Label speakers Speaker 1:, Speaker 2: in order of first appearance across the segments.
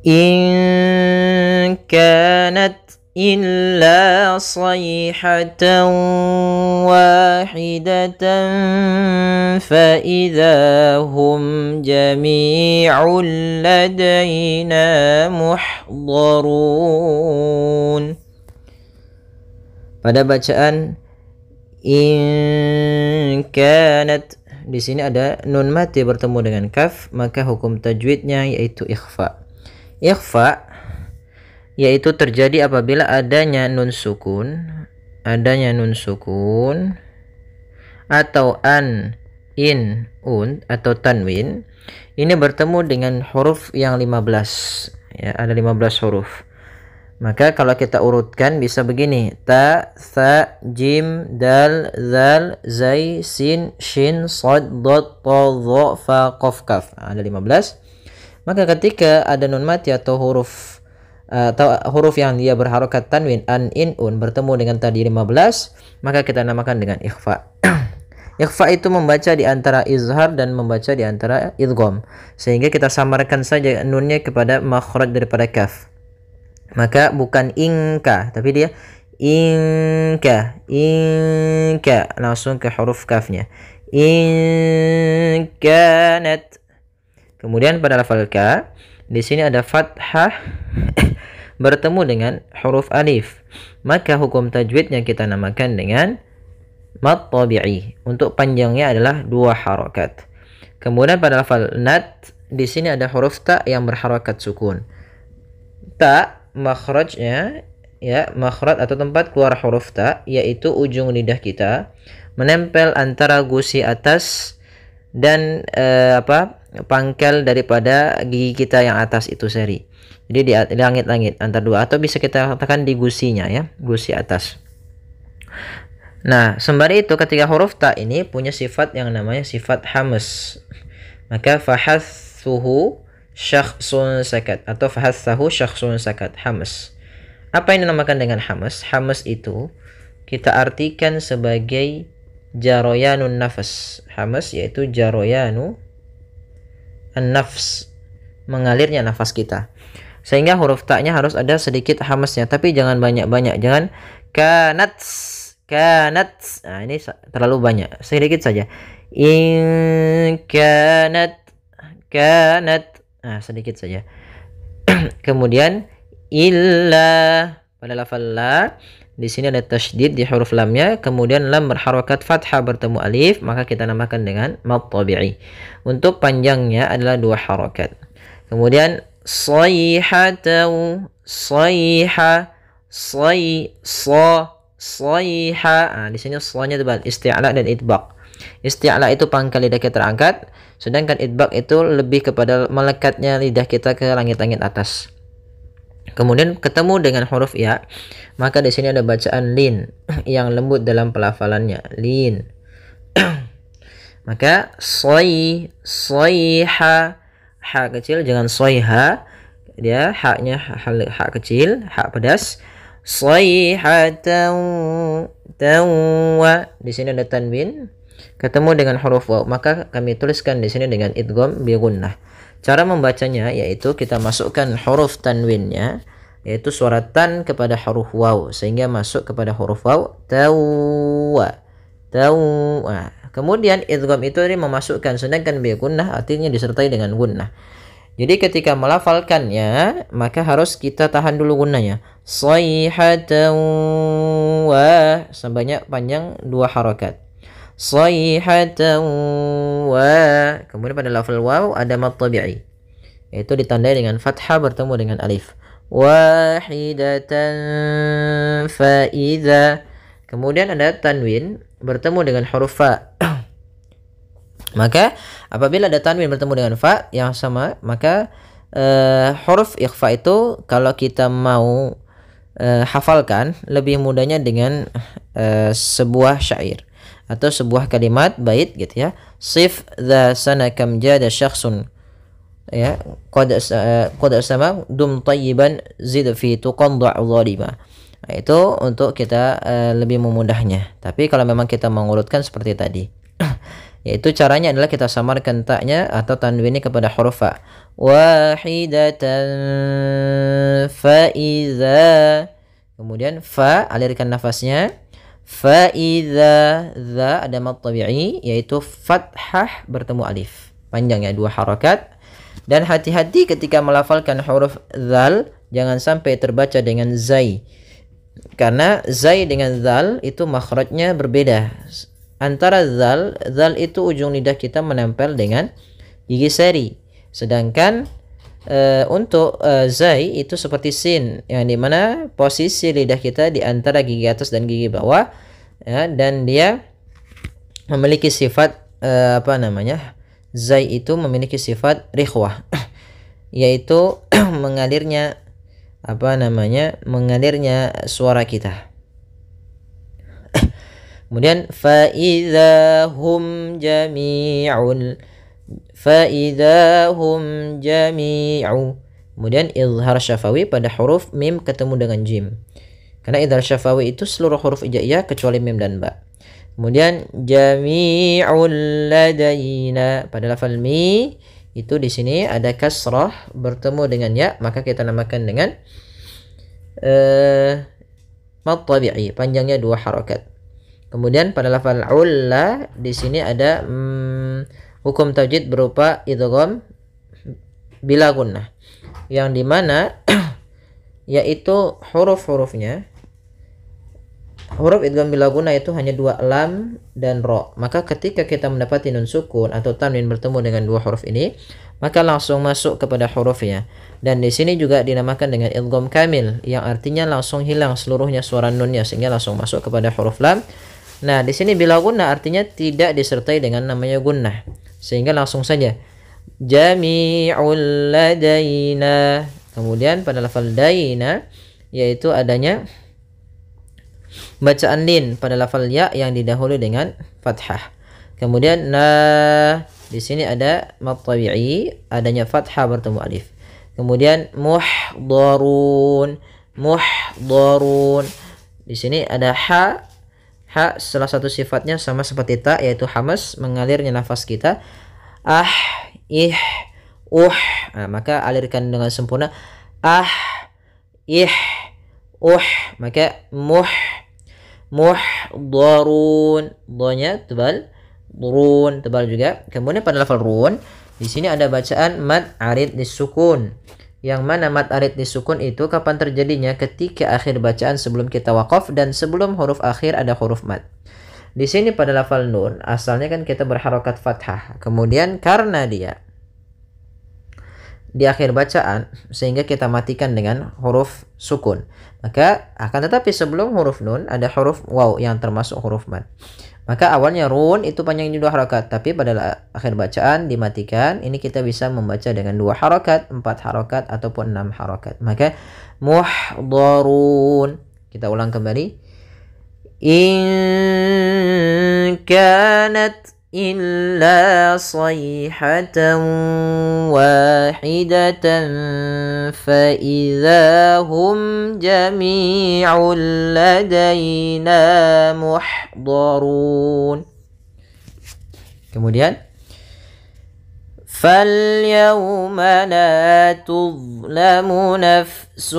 Speaker 1: in kanat illa sayhatan wahidatan fa idza hum jami'un ladaina muhdharun. Pada bacaan in kanat, di sini ada nun mati bertemu dengan kaf, maka hukum tajwidnya yaitu ikhfa. Ikhfa yaitu terjadi apabila adanya nun sukun atau an, in, un atau tanwin ini bertemu dengan huruf yang 15. Ya, ada 15 huruf. Maka kalau kita urutkan bisa begini: ta, tha, jim, dal, zal, zai, sin, shin, shad, dad, ta, dha, fa, qaf, kaf. Ada 15. Maka ketika ada nun mati atau huruf yang dia berharokat tanwin, an, in, un bertemu dengan tadi 15, maka kita namakan dengan ikhfa. Ikhfa itu membaca di antara izhar dan membaca di antara idgham, sehingga kita samarkan saja nunnya kepada makhraj daripada kaf. Maka bukan ingka, tapi dia ingka, langsung ke huruf kafnya. Inkanat. Kemudian pada lafal ka, di sini ada fathah bertemu dengan huruf alif, maka hukum tajwidnya kita namakan dengan mad tabi'i. Untuk panjangnya adalah 2 harakat. Kemudian pada lafal nat, di sini ada huruf ta yang berharakat sukun. Ta makhrajnya, ya, makhraj atau tempat keluar huruf ta yaitu ujung lidah kita menempel antara gusi atas dan pangkal daripada gigi kita yang atas itu seri. Jadi di langit-langit antara dua, atau bisa kita katakan di gusinya, ya, gusi atas. Nah, sembari itu ketika huruf ta ini punya sifat yang namanya sifat hamas, maka fahathuhu syakhsun sakat atau fahathahu syakhsun sakat, hamas. Apa yang dinamakan dengan hamas? Hamas itu kita artikan sebagai jaroyanun nafas. Hamas yaitu jaroyanu an-nafs, mengalirnya nafas kita. Sehingga huruf ta-nya harus ada sedikit hamasnya, tapi jangan banyak-banyak. Jangan kanat. Nah, ini terlalu banyak. Sedikit saja. In kanat. Nah, sedikit saja. Kemudian illa, pada lafal la, di sini ada tasydid di huruf lamnya, kemudian lam berharakat fathah bertemu alif, maka kita namakan dengan mad tabi'i. Untuk panjangnya adalah 2 harakat. Kemudian sayhatan, sayha, sayha. Nah, di sini sa-nya tebal, isti'la dan itbaq. Isti'la itu pangkal lidah kita terangkat, sedangkan itbaq itu lebih kepada melekatnya lidah kita ke langit-langit atas. Kemudian ketemu dengan huruf ya, maka di sini ada bacaan lin yang lembut dalam pelafalannya, lin. Maka sayha, ha kecil, jangan sayha, dia haknya ha kecil, ha pedas. Sayhatan, tawa, di sini ada tanwin ketemu dengan huruf waw, maka kami tuliskan di sini dengan idgham bi gunnah. Cara membacanya yaitu kita masukkan huruf tanwinnya, yaitu suara tan kepada huruf waw sehingga masuk kepada huruf waw, tawa. Kemudian idgham itu memasukkan, sedangkan bi gunnah artinya disertai dengan gunnah. Jadi ketika melafalkannya maka harus kita tahan dulu gunnahnya. Sayhatan wa, sebanyak panjang 2 harakat. Sayhatan wa. Kemudian pada lafal waw ada mad tabi'i, yaitu ditandai dengan fathah bertemu dengan alif. Wahidatan fa idza. Kemudian ada tanwin bertemu dengan huruf fa. Maka apabila ada tanwin bertemu dengan fa yang sama, maka huruf ikhfa itu kalau kita mau hafalkan lebih mudahnya dengan sebuah syair atau sebuah kalimat bait gitu, ya. Sif dza sana kam jada syakhsun, ya, qad sama dum tayyiban zid fi tuqadda zalima. Nah, itu untuk kita lebih memudahnya. Tapi kalau memang kita mengurutkan seperti tadi. Yaitu caranya adalah kita samarkan taknya atau tanwinnya kepada huruf fa. Wahidatan fa iza. Kemudian fa, alirkan nafasnya. Fa iza, za ada mad tabi'i yaitu fathah bertemu alif. Panjangnya 2 harakat. Dan hati-hati ketika melafalkan huruf zal, jangan sampai terbaca dengan zai. Karena zai dengan zal itu makhrajnya berbeda. Antara zal itu ujung lidah kita menempel dengan gigi seri. Sedangkan untuk zai itu seperti sin, yang dimana posisi lidah kita di antara gigi atas dan gigi bawah, ya, dan dia memiliki sifat zai itu memiliki sifat rikhwah, yaitu mengalirnya suara kita. Kemudian fa idzahum jami'u. Kemudian izhar syafawi pada huruf mim ketemu dengan jim. Karena izhar syafawi itu seluruh huruf hijaiyah kecuali mim dan ba. Kemudian jami'ul ladaina pada lafal mi itu di sini ada kasrah bertemu dengan ya, maka kita namakan dengan mad tabi'i, panjangnya 2 harakat. Kemudian pada lafal ulla di sini ada hukum tajwid berupa idgham bila gunnah, yang dimana yaitu huruf-hurufnya, huruf idgham bila gunnah itu hanya 2 lam dan ro. Maka ketika kita mendapati nun sukun atau tanwin bertemu dengan 2 huruf ini, maka langsung masuk kepada hurufnya. Dan di sini juga dinamakan dengan idgham kamil, yang artinya langsung hilang seluruhnya suara nunnya sehingga langsung masuk kepada huruf lam. Nah, di sini bila gunnah artinya tidak disertai dengan namanya gunnah, sehingga langsung saja jami'ul ladaina. Kemudian pada lafal daina yaitu adanya bacaan lin pada lafal ya yang didahului dengan fathah. Kemudian di sini ada mad tabi'i, adanya fathah bertemu alif. Kemudian muhdharun. Di sini ada ha salah satu sifatnya sama seperti ta, yaitu hamas, mengalirnya nafas kita. Ih, nah, maka alirkan dengan sempurna. Ih, maka muhdharun, donya tebal, durun tebal juga. Kemudian pada lafal run di sini ada bacaan mad arid disukun, yang mana mad arid disukun itu kapan terjadinya? Ketika akhir bacaan sebelum kita waqaf dan sebelum huruf akhir ada huruf mad. Di sini pada lafal nun asalnya kan kita berharokat fathah, kemudian karena dia di akhir bacaan sehingga kita matikan dengan huruf sukun. Maka akan tetapi sebelum huruf nun ada huruf waw yang termasuk huruf mad. Maka awalnya run itu panjangnya 2 harakat, tapi pada akhir bacaan dimatikan. Ini kita bisa membaca dengan 2 harakat, 4 harakat ataupun 6 harakat. Maka muhdharun. Kita ulang kembali. In kanat illa sayhatan wahidatan fa idza hum jami'un ladaina muhdharun. Kemudian فَالْيَوْمَ لَا تُظْلَمُ نَفْسٌ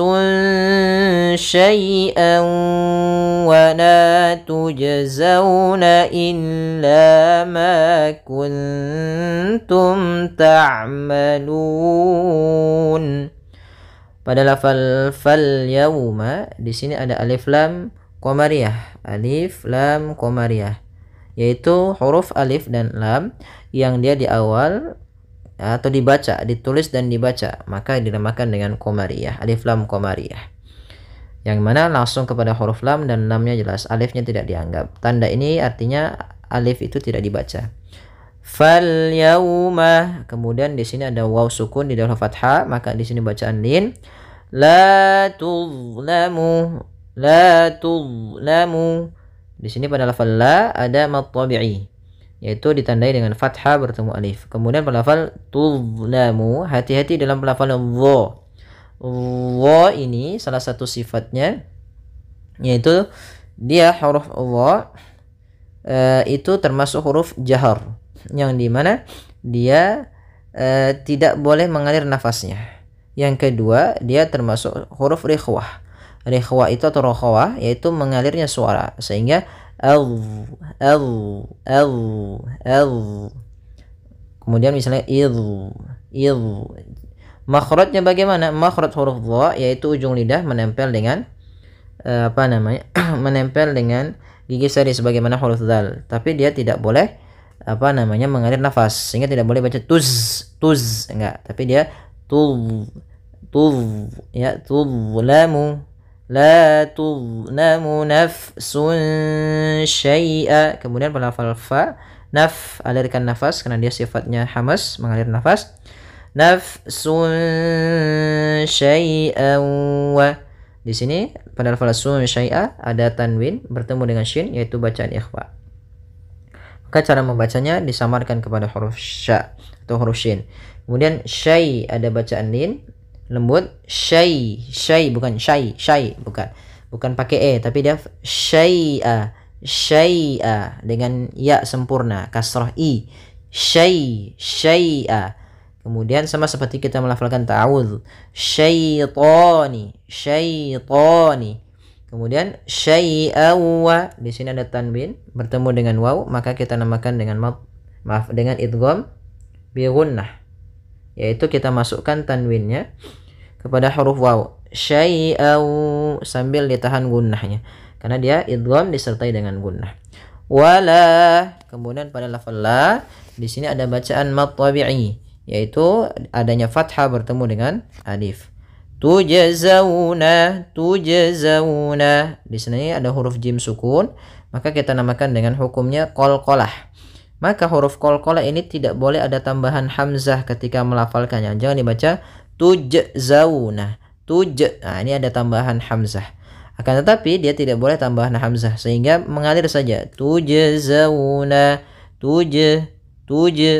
Speaker 1: شَيْئًا وَلَا تُجْزَوْنَ إِلَّا مَا كُنْتُمْ تَعْمَلُونَ. Pada lafal fal yauma di sini ada alif lam qamariyah, yaitu huruf alif dan lam yang dia di awal atau dibaca, ditulis dan dibaca, maka dinamakan dengan qamariyah, alif lam qamariyah, yang mana langsung kepada huruf lam dan lamnya jelas, alifnya tidak dianggap. Tanda ini artinya alif itu tidak dibaca. Fal yauma, kemudian di sini ada waw sukun di dalam fathah, maka di sini bacaan lin. La tuzlamu, di sini pada lafal la ada mad tabi'i, yaitu ditandai dengan fathah bertemu alif. Kemudian pada lafal tuzlamu, hati-hati dalam pelafalan dha. Dha ini salah satu sifatnya yaitu dia huruf dha itu termasuk huruf jahar. yang dimana dia tidak boleh mengalir nafasnya. Yang kedua, dia termasuk huruf rikhwah. Rikhwah itu atau rokhawah yaitu mengalirnya suara sehingga al al al al. Kemudian misalnya il. Makhrajnya bagaimana? Makhraj huruf dha yaitu ujung lidah menempel dengan menempel dengan gigi seri sebagaimana huruf dzal, tapi dia tidak boleh mengalir nafas sehingga tidak boleh baca tuz enggak, tapi dia tuz ya, tuzlamu la tuzlamu nafsun syai'a. Kemudian pada lafal fa, alirkan nafas karena dia sifatnya hamas, mengalir nafas. Nafsun syai'an wa. Di sini pada lafal sun syai'a ada tanwin bertemu dengan shin yaitu bacaan ikhfa. Maka cara membacanya disamarkan kepada huruf sya atau huruf shin. Kemudian syai ada bacaan lin lembut, syai bukan syai bukan pakai tapi dia syai'a dengan ya sempurna kasrah i, syai'a. Kemudian sama seperti kita melafalkan ta'awudz, syaitani. Kemudian syai'awa, di sini ada tanwin bertemu dengan waw, maka kita namakan dengan dengan idgham bi gunnah, yaitu kita masukkan tanwinnya kepada huruf waw, syai'aw, sambil ditahan gunnahnya karena dia idgham disertai dengan gunnah. Wala, kemudian pada lafal la di sini ada bacaan mad tabi'i, yaitu adanya fathah bertemu dengan alif. Tujazawna, di sini ada huruf jim sukun, maka kita namakan dengan hukumnya qalqalah. Maka huruf qalqalah ini tidak boleh ada tambahan hamzah ketika melafalkannya. Jangan dibaca tujzawna, nah ini ada tambahan hamzah. Akan tetapi dia tidak boleh tambahan hamzah sehingga mengalir saja. Tujzawna,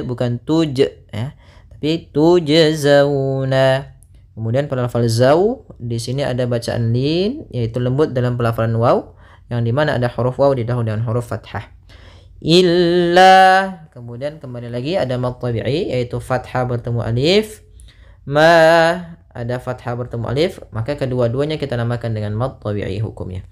Speaker 1: bukan tuj ya. Tapi tujazawna. Kemudian pada lafal zau di sini ada bacaan lin yaitu lembut dalam pelafalan waw yang dimana ada huruf waw didahului dengan huruf fathah. Illa, kemudian kembali lagi ada mad tabi'i yaitu fathah bertemu alif. Ma, ada fathah bertemu alif, maka kedua-duanya kita namakan dengan mad tabi'i hukumnya.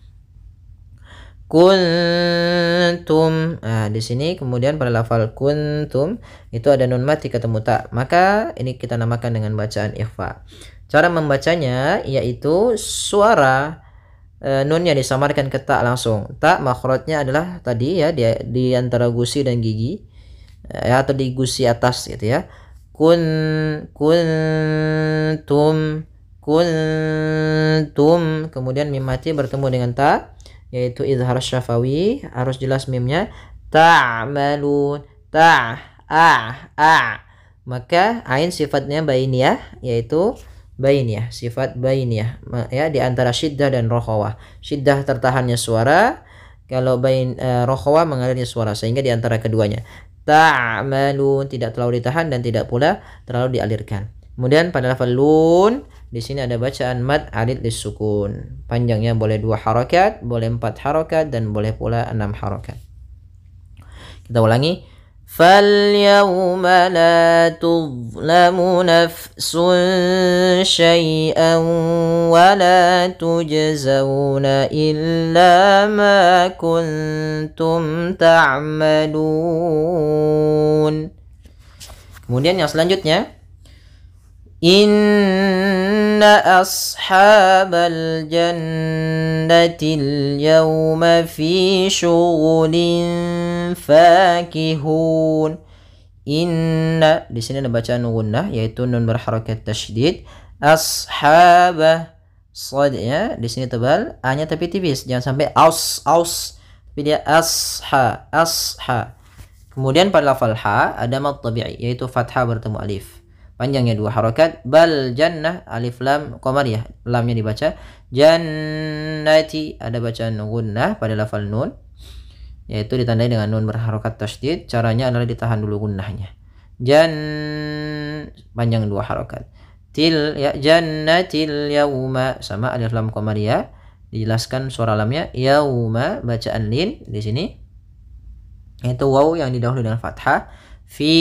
Speaker 1: Kuntum. Nah, di sini kemudian pada lafal kuntum itu ada nun mati ketemu ta, maka ini kita namakan dengan bacaan ikhfa. Cara membacanya yaitu suara nunnya disamarkan ke ta langsung. Ta makhrajnya adalah tadi ya, dia di antara gusi dan gigi atau di gusi atas gitu ya. Kuntum. Kemudian mim mati bertemu dengan ta yaitu izhar syafawi, harus jelas mimnya. Ta'malun, maka ain sifatnya bainiyah yaitu bainiyah, sifat bainiyah ya, di antara syiddah dan rokhawah. Syiddah tertahannya suara, kalau rokhawah mengalirnya suara, sehingga di antara keduanya. Ta'malun tidak terlalu ditahan dan tidak pula terlalu dialirkan. Kemudian pada lafal lun di sini ada bacaan mad arid lisukun. Panjangnya boleh 2 harakat, boleh 4 harakat, dan boleh pula 6 harakat. Kita ulangi. فَالْيَوْمَ لَا تُظْلَمُ نَفْسٌ شَيْئًا وَلَا تُجْزَوْنَ إِلَّا مَا كُنْتُمْ تَعْمَلُونَ. Kemudian yang selanjutnya, Inna ashabal jannatil yawma fi syughulin fakihun. Inna, di sini ada bacaan gunnah yaitu nun berharakat tasydid. Ashabah, shadnya di sini tebal, a-nya tapi tipis, jangan sampai aus, tapi dia asha. Kemudian pada lafal ha ada mad tabi'i yaitu fathah bertemu alif. Panjangnya 2 harakat. Bal jannah, alif lam qamariyah, lamnya dibaca. Jannati, ada bacaan gunnah pada lafal nun yaitu ditandai dengan nun berharakat tasydid. Caranya adalah ditahan dulu gunnahnya. Panjang 2 harakat. Ya, jannatil yauma, sama alif lam qamariyah, dijelaskan suara lamnya. Yauma bacaan lin di sini yaitu waw yang didahului dengan fathah. fi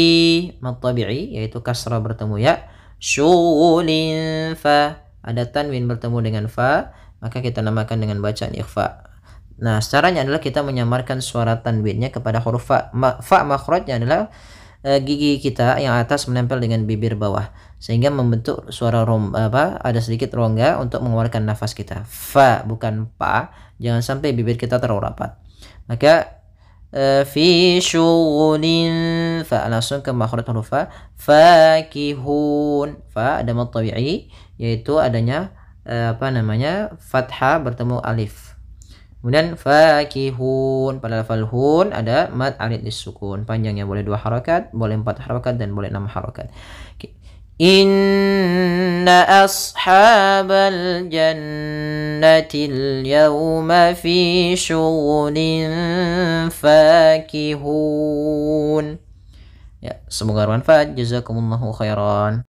Speaker 1: mad tabi'i yaitu kasrah bertemu ya. Syughulin fa ada tanwin bertemu dengan fa, maka kita namakan dengan bacaan ikhfa. Nah, caranya adalah kita menyamarkan suara tanwinnya kepada huruf fa. Fa makhrajnya adalah gigi kita yang atas menempel dengan bibir bawah sehingga membentuk suara ada sedikit rongga untuk mengeluarkan nafas kita. Fa bukan pa, jangan sampai bibir kita terlalu rapat. Maka fi syughulin fa langsung ke makhraj huruf fa. Fakihun fa ada mad tabi'i yaitu adanya fathah bertemu alif. Kemudian fakihun pada lafal hun ada mad arid disukun, panjangnya boleh 2 harakat, boleh 4 harakat dan boleh 6 harakat. Inna ashabal jannatil yawma fi syughulin fakihun. Ya, semoga bermanfaat. Jazakumullahu khairan.